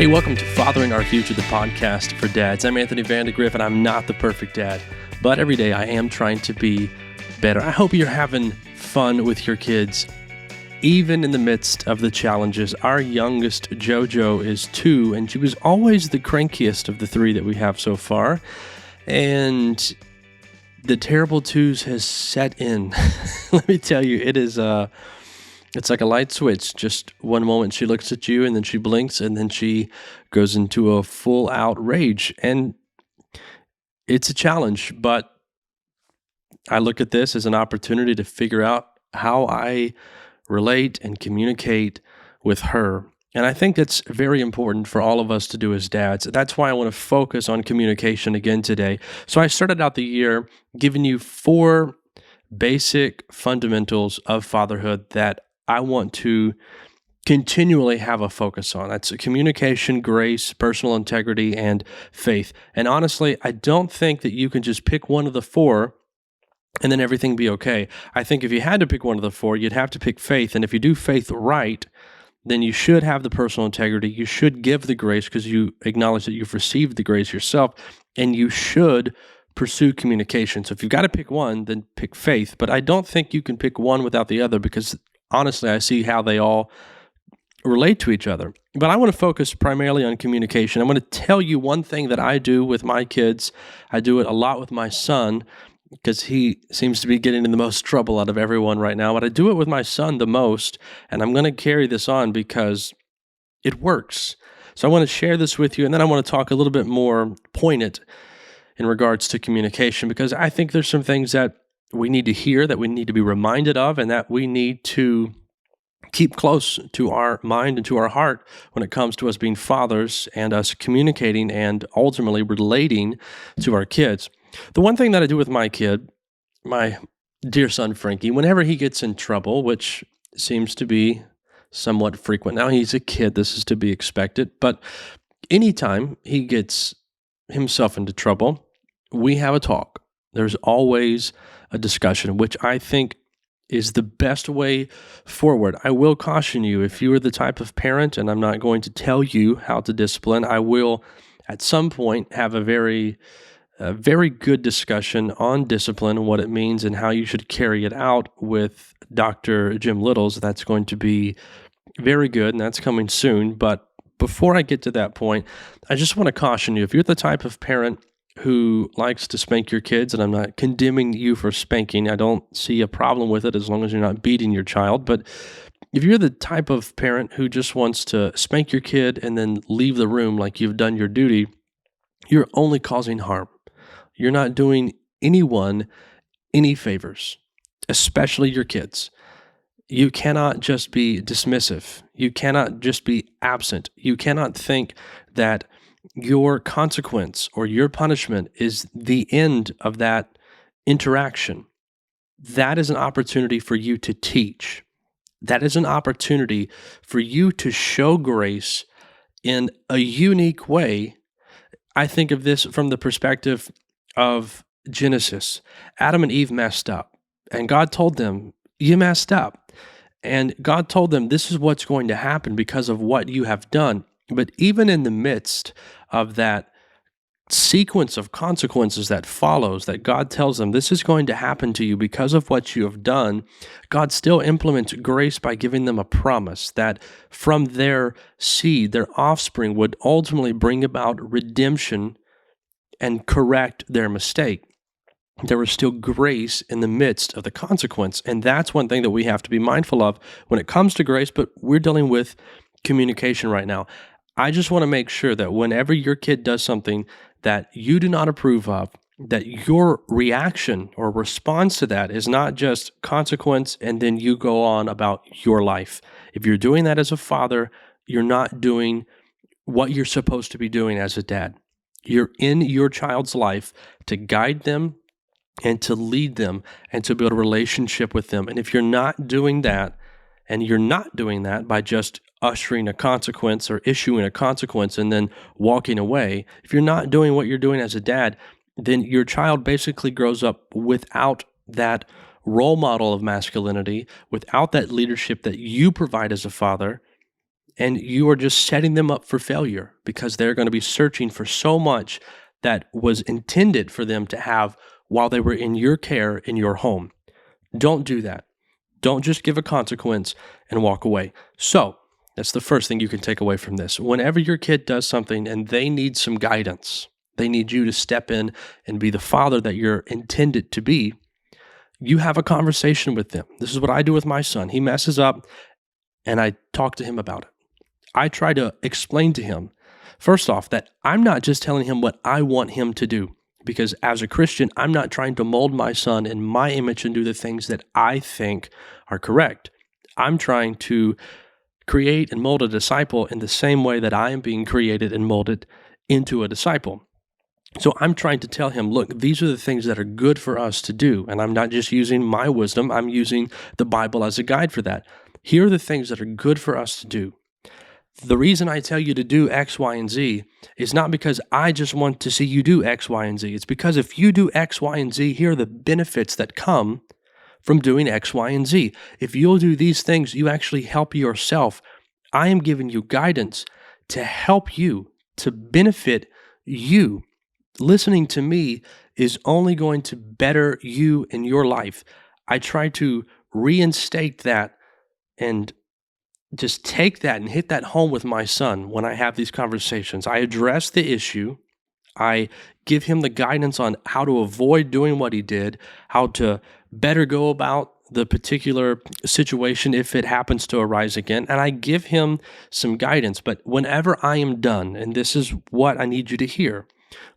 Hey, welcome to Fathering Our Future, the podcast for dads. I'm Anthony Vandagriff, and I'm not the perfect dad, but every day I am trying to be better. I hope you're having fun with your kids, even in the midst of the challenges. Our youngest, JoJo, is 2, and she was always the crankiest of the 3 that we have so far, and the terrible twos has set in. Let me tell you, it's like a light switch. Just one moment she looks at you and then she blinks and then she goes into a full out rage. And it's a challenge, but I look at this as an opportunity to figure out how I relate and communicate with her. And I think that's very important for all of us to do as dads. That's why I want to focus on communication again today. So I started out the year giving you 4 basic fundamentals of fatherhood that I want to continually have a focus on. That's communication, grace, personal integrity, and faith. And honestly, I don't think that you can just pick one of the 4 and then everything be okay. I think if you had to pick one of the 4, you'd have to pick faith. And if you do faith right, then you should have the personal integrity. You should give the grace because you acknowledge that you've received the grace yourself, and you should pursue communication. So if you've got to pick one, then pick faith. But I don't think you can pick one without the other because honestly, I see how they all relate to each other. But I want to focus primarily on communication. I'm going to tell you one thing that I do with my kids. I do it a lot with my son because he seems to be getting in the most trouble out of everyone right now. But I do it with my son the most, and I'm going to carry this on because it works. So I want to share this with you, and then I want to talk a little bit more poignant in regards to communication because I think there's some things that we need to hear, that we need to be reminded of, and that we need to keep close to our mind and to our heart when it comes to us being fathers and us communicating and ultimately relating to our kids. The one thing that I do with my kid, my dear son Frankie, whenever he gets in trouble, which seems to be somewhat frequent now, he's a kid, this is to be expected, but anytime he gets himself into trouble, we have a talk. There's always a discussion, which I think is the best way forward. I will caution you, if you are the type of parent, and I'm not going to tell you how to discipline, I will at some point have a very good discussion on discipline and what it means and how you should carry it out with Dr. Jim Littles. That's going to be very good, and that's coming soon. But before I get to that point, I just want to caution you, if you're the type of parent who likes to spank your kids, and I'm not condemning you for spanking. I don't see a problem with it as long as you're not beating your child. But if you're the type of parent who just wants to spank your kid and then leave the room like you've done your duty, you're only causing harm. You're not doing anyone any favors, especially your kids. You cannot just be dismissive. You cannot just be absent. You cannot think that your consequence or your punishment is the end of that interaction. That is an opportunity for you to teach. That is an opportunity for you to show grace in a unique way. I think of this from the perspective of Genesis. Adam and Eve messed up, and God told them, you messed up. And God told them, this is what's going to happen because of what you have done. But even in the midst of that sequence of consequences that follows, that God tells them, this is going to happen to you because of what you have done, God still implements grace by giving them a promise that from their seed, their offspring would ultimately bring about redemption and correct their mistake. There was still grace in the midst of the consequence. And that's one thing that we have to be mindful of when it comes to grace, but we're dealing with communication right now. I just want to make sure that whenever your kid does something that you do not approve of, that your reaction or response to that is not just consequence and then you go on about your life. If you're doing that as a father, you're not doing what you're supposed to be doing as a dad. You're in your child's life to guide them and to lead them and to build a relationship with them. And if you're not doing that, and you're not doing that by just ushering a consequence or issuing a consequence and then walking away, if you're not doing what you're doing as a dad, then your child basically grows up without that role model of masculinity, without that leadership that you provide as a father, And you are just setting them up for failure because they're going to be searching for so much that was intended for them to have while they were in your care in your home. Don't do that. Don't just give a consequence and walk away. So, that's the first thing you can take away from this. Whenever your kid does something and they need some guidance, they need you to step in and be the father that you're intended to be, you have a conversation with them. This is what I do with my son. He messes up and I talk to him about it. I try to explain to him, first off, that I'm not just telling him what I want him to do, because as a Christian, I'm not trying to mold my son in my image and do the things that I think are correct. I'm trying to create and mold a disciple in the same way that I am being created and molded into a disciple. So I'm trying to tell him, look, these are the things that are good for us to do. And I'm not just using my wisdom, I'm using the Bible as a guide for that. Here are the things that are good for us to do. The reason I tell you to do X, Y, and Z is not because I just want to see you do X, Y, and Z. It's because if you do X, Y, and Z, here are the benefits that come from doing X, Y, and Z. If you'll do these things, you actually help yourself. I am giving you guidance to help you, to benefit you. Listening to me is only going to better you in your life. I try to reinstate that and just take that and hit that home with my son when I have these conversations. I address the issue. I give him the guidance on how to avoid doing what he did, how to better go about the particular situation if it happens to arise again, and I give him some guidance. But whenever I am done, and this is what I need you to hear,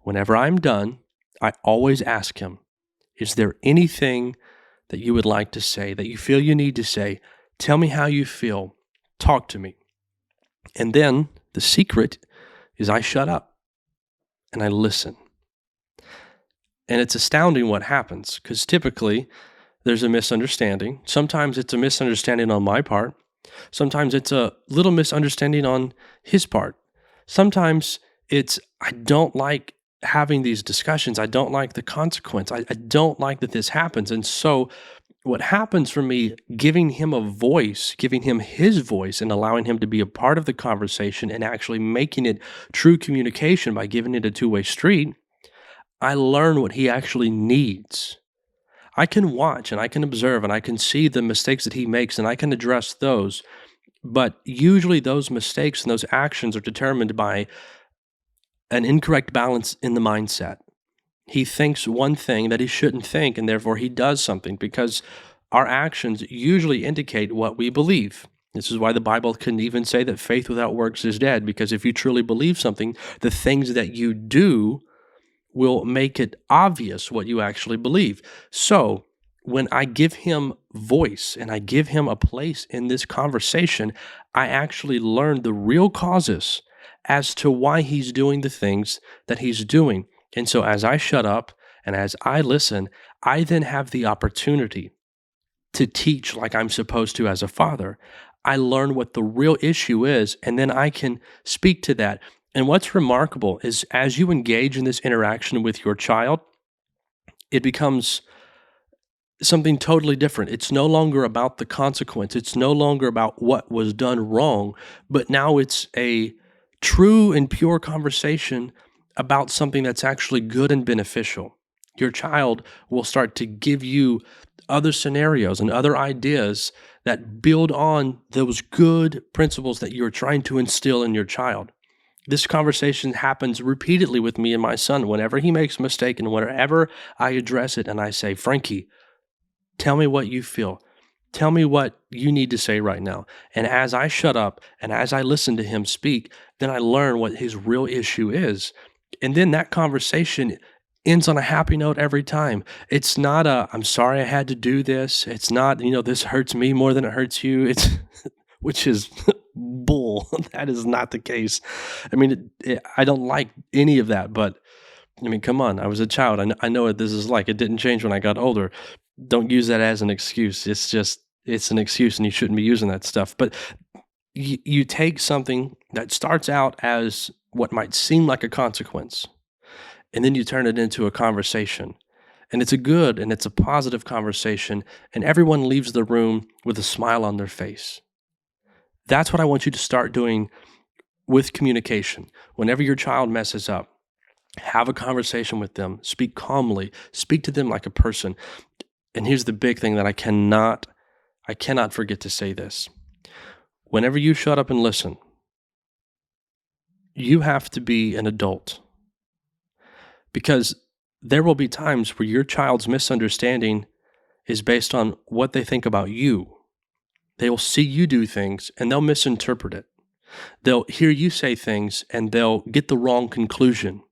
whenever I'm done, I always ask him, is there anything that you would like to say, that you feel you need to say? Tell me how you feel. Talk to me. And then the secret is I shut up and I listen. And it's astounding what happens, because typically there's a misunderstanding. Sometimes it's a misunderstanding on my part. Sometimes it's a little misunderstanding on his part. Sometimes it's, I don't like having these discussions. I don't like the consequence. I don't like that this happens. And so what happens for me, giving him a voice, giving him his voice and allowing him to be a part of the conversation and actually making it true communication by giving it a two-way street, I learn what he actually needs. I can watch and I can observe and I can see the mistakes that he makes and I can address those. But usually those mistakes and those actions are determined by an incorrect balance in the mindset. He thinks one thing that he shouldn't think, and therefore he does something, because our actions usually indicate what we believe. This is why the Bible can even say that faith without works is dead, because if you truly believe something, the things that you do will make it obvious what you actually believe. So when I give him voice and I give him a place in this conversation, I actually learn the real causes as to why he's doing the things that he's doing. And so as I shut up and as I listen, I then have the opportunity to teach like I'm supposed to as a father. I learn what the real issue is, and then I can speak to that. And what's remarkable is as you engage in this interaction with your child, it becomes something totally different. It's no longer about the consequence. It's no longer about what was done wrong, but now it's a true and pure conversation about something that's actually good and beneficial. Your child will start to give you other scenarios and other ideas that build on those good principles that you're trying to instill in your child. This conversation happens repeatedly with me and my son. Whenever he makes a mistake and whenever I address it and I say, Frankie, tell me what you feel. Tell me what you need to say right now. And as I shut up and as I listen to him speak, then I learn what his real issue is. And then that conversation ends on a happy note every time. It's not a, I'm sorry I had to do this. It's not, this hurts me more than it hurts you. It's, which is bull. That is not the case. I mean, I don't like any of that, but come on. I was a child. I know what this is like. It didn't change when I got older. Don't use that as an excuse. It's an excuse and you shouldn't be using that stuff. But you take something that starts out as what might seem like a consequence, and then you turn it into a conversation. And it's a good and it's a positive conversation, and everyone leaves the room with a smile on their face. That's what I want you to start doing with communication. Whenever your child messes up, have a conversation with them, speak calmly, speak to them like a person. And here's the big thing that I cannot forget to say this. Whenever you shut up and listen, you have to be an adult, because there will be times where your child's misunderstanding is based on what they think about you. They will see you do things and they'll misinterpret it. They'll hear you say things and they'll get the wrong conclusion.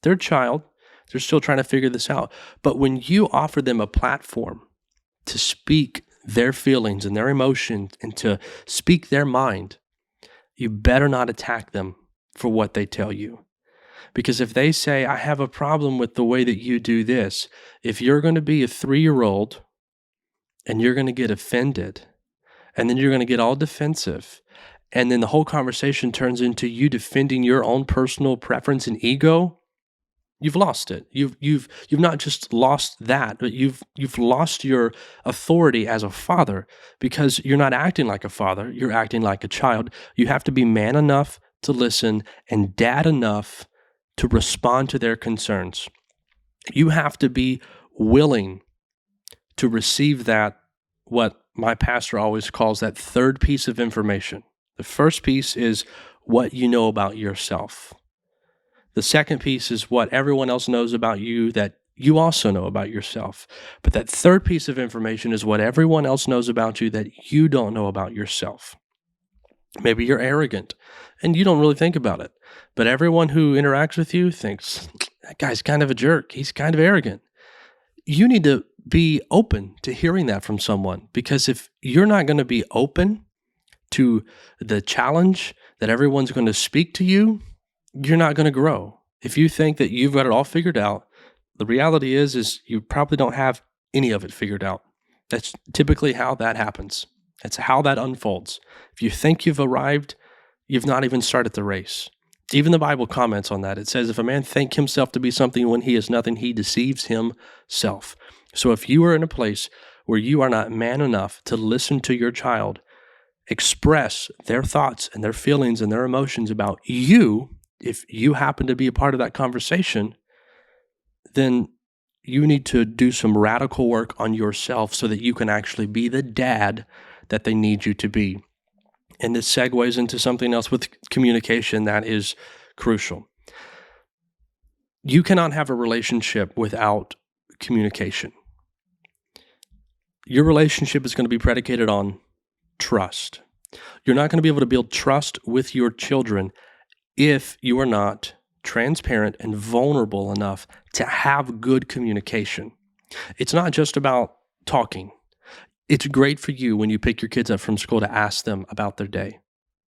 They're a child. They're still trying to figure this out. But when you offer them a platform to speak their feelings and their emotions and to speak their mind, you better not attack them for what they tell you. Because if they say, I have a problem with the way that you do this, if you're going to be a 3-year-old and you're going to get offended, and then you're going to get all defensive, and then the whole conversation turns into you defending your own personal preference and ego, you've lost it. You've not just lost that, but you've lost your authority as a father, because you're not acting like a father, you're acting like a child. You have to be man enough to listen and dad enough to respond to their concerns. You have to be willing to receive that, what my pastor always calls that third piece of information. The first piece is what you know about yourself. The second piece is what everyone else knows about you that you also know about yourself. But that third piece of information is what everyone else knows about you that you don't know about yourself. Maybe you're arrogant and you don't really think about it, but everyone who interacts with you thinks, that guy's kind of a jerk. He's kind of arrogant. You need to be open to hearing that from someone, because if you're not going to be open to the challenge that everyone's going to speak to you, you're not going to grow. If you think that you've got it all figured out, the reality is you probably don't have any of it figured out. That's typically how that happens. That's how that unfolds. If you think you've arrived, you've not even started the race. Even the Bible comments on that. It says, if a man think himself to be something when he is nothing, he deceives himself. So if you are in a place where you are not man enough to listen to your child express their thoughts and their feelings and their emotions about you, if you happen to be a part of that conversation, then you need to do some radical work on yourself so that you can actually be the dad that they need you to be. And this segues into something else with communication that is crucial. You cannot have a relationship without communication. Your relationship is going to be predicated on trust. You're not going to be able to build trust with your children if you are not transparent and vulnerable enough to have good communication. It's not just about talking. It's great for you when you pick your kids up from school to ask them about their day.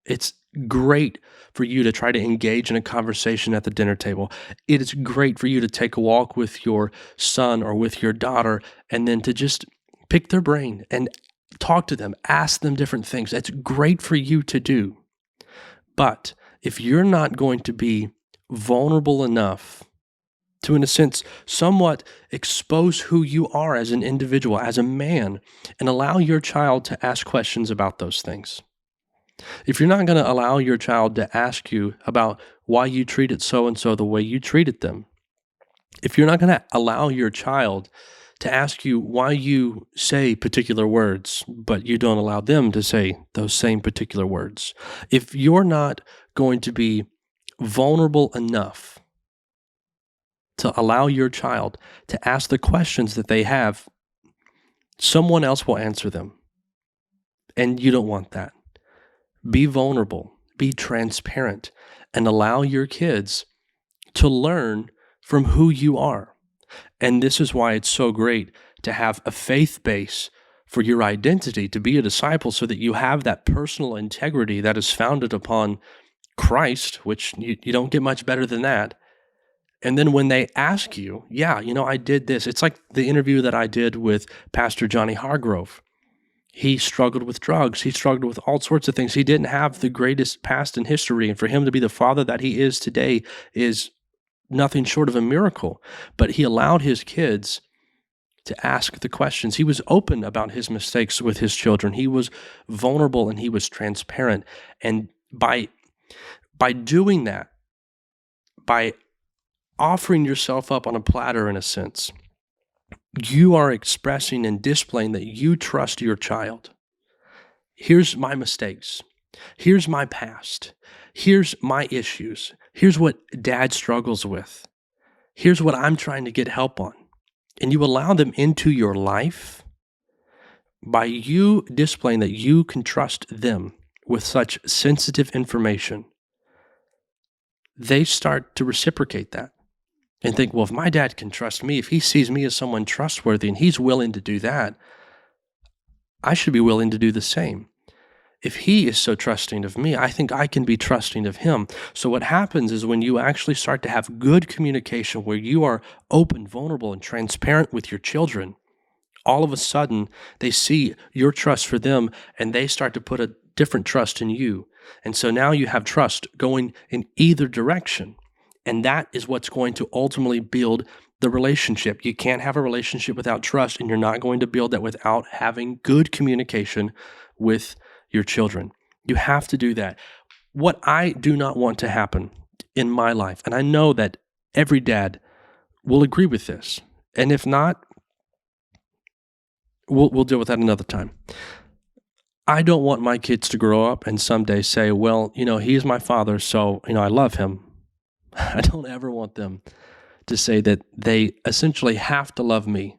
It's great for you to try to engage in a conversation at the dinner table. It is great for you to take a walk with your son or with your daughter and then to just pick their brain and talk to them, ask them different things. It's great for you to do. But if you're not going to be vulnerable enough to, in a sense, somewhat expose who you are as an individual, as a man, and allow your child to ask questions about those things. If you're not going to allow your child to ask you about why you treated so-and-so the way you treated them, if you're not going to allow your child to ask you why you say particular words, but you don't allow them to say those same particular words, if you're not going to be vulnerable enough to allow your child to ask the questions that they have, someone else will answer them. And you don't want that. Be vulnerable, be transparent, and allow your kids to learn from who you are. And this is why it's so great to have a faith base for your identity, to be a disciple, so that you have that personal integrity that is founded upon Christ, which you don't get much better than that. And then when they ask you, I did this. It's like the interview that I did with Pastor Johnny Hargrove. He struggled with drugs. He struggled with all sorts of things. He didn't have the greatest past in history. And for him to be the father that he is today is nothing short of a miracle. But he allowed his kids to ask the questions. He was open about his mistakes with his children. He was vulnerable and he was transparent. And by doing that, by offering yourself up on a platter in a sense, you are expressing and displaying that you trust your child. Here's my mistakes. Here's my past. Here's my issues. Here's what dad struggles with. Here's what I'm trying to get help on. And you allow them into your life by you displaying that you can trust them with such sensitive information. They start to reciprocate that and think, well, if my dad can trust me, if he sees me as someone trustworthy and he's willing to do that, I should be willing to do the same. If he is so trusting of me, I think I can be trusting of him. So what happens is when you actually start to have good communication where you are open, vulnerable, and transparent with your children, all of a sudden they see your trust for them and they start to put a different trust in you. And so now you have trust going in either direction. And that is what's going to ultimately build the relationship. You can't have a relationship without trust, and you're not going to build that without having good communication with your children. You have to do that. What I do not want to happen in my life, and I know that every dad will agree with this, and if not, we'll deal with that another time. I don't want my kids to grow up and someday say, well, he's my father, so, I love him. I don't ever want them to say that they essentially have to love me,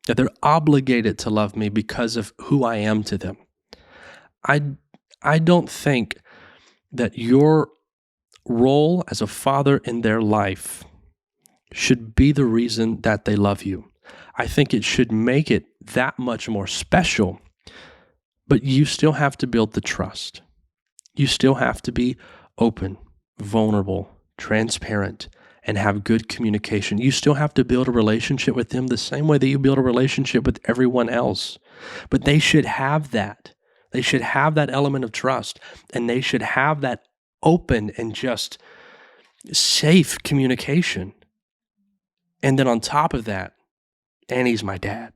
that they're obligated to love me because of who I am to them. I don't think that your role as a father in their life should be the reason that they love you. I think it should make it that much more special, but you still have to build the trust. You still have to be open, vulnerable, transparent, and have good communication. You still have to build a relationship with them the same way that you build a relationship with everyone else. But they should have that. They should have that element of trust, and they should have that open and just safe communication. And then on top of that, and he's my dad.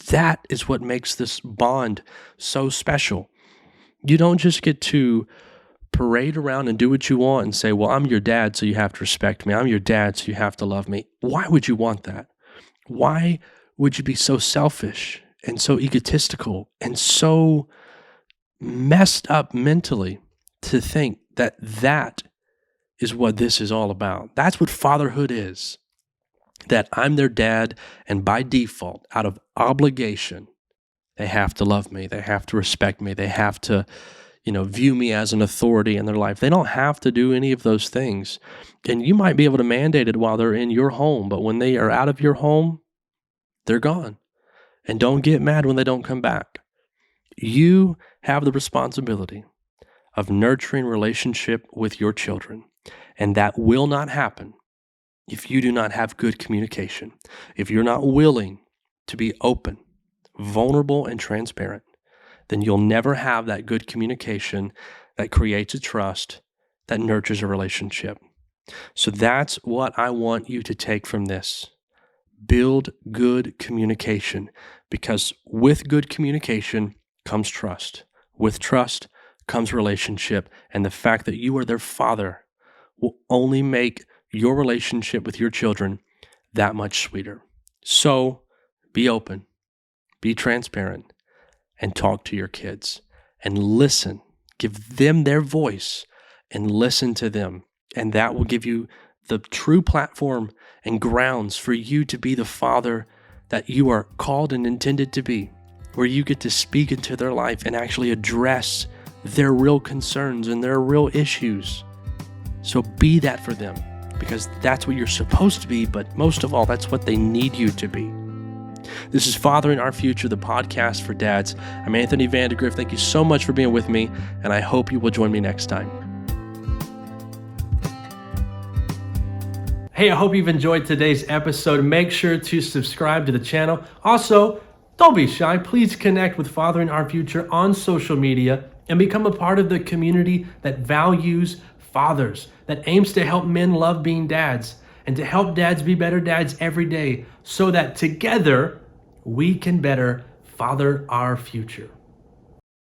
That is what makes this bond so special. You don't just get to parade around and do what you want and say, well, I'm your dad, so you have to respect me. I'm your dad, so you have to love me. Why would you want that? Why would you be so selfish and so egotistical and so messed up mentally to think that that is what this is all about? That's what fatherhood is. That I'm their dad, and by default, out of obligation, they have to love me. They have to respect me. They have to, view me as an authority in their life. They don't have to do any of those things. And you might be able to mandate it while they're in your home, but when they are out of your home, they're gone. And don't get mad when they don't come back. You have the responsibility of nurturing relationship with your children, and that will not happen if you do not have good communication. If you're not willing to be open, vulnerable, and transparent, then you'll never have that good communication that creates a trust that nurtures a relationship. So that's what I want you to take from this. Build good communication, because with good communication comes trust. With trust comes relationship, and the fact that you are their father will only make your relationship with your children that much sweeter. So be open, be transparent, and talk to your kids and listen. Give them their voice and listen to them. And that will give you the true platform and grounds for you to be the father that you are called and intended to be, where you get to speak into their life and actually address their real concerns and their real issues. So be that for them, because that's what you're supposed to be, but most of all, that's what they need you to be. This is Fathering Our Future, the podcast for dads. I'm Anthony Vandagriff. Thank you so much for being with me, and I hope you will join me next time. Hey, I hope you've enjoyed today's episode. Make sure to subscribe to the channel. Also, don't be shy. Please connect with Fathering Our Future on social media and become a part of the community that values fathers, that aims to help men love being dads and to help dads be better dads every day, so that together we can better father our future.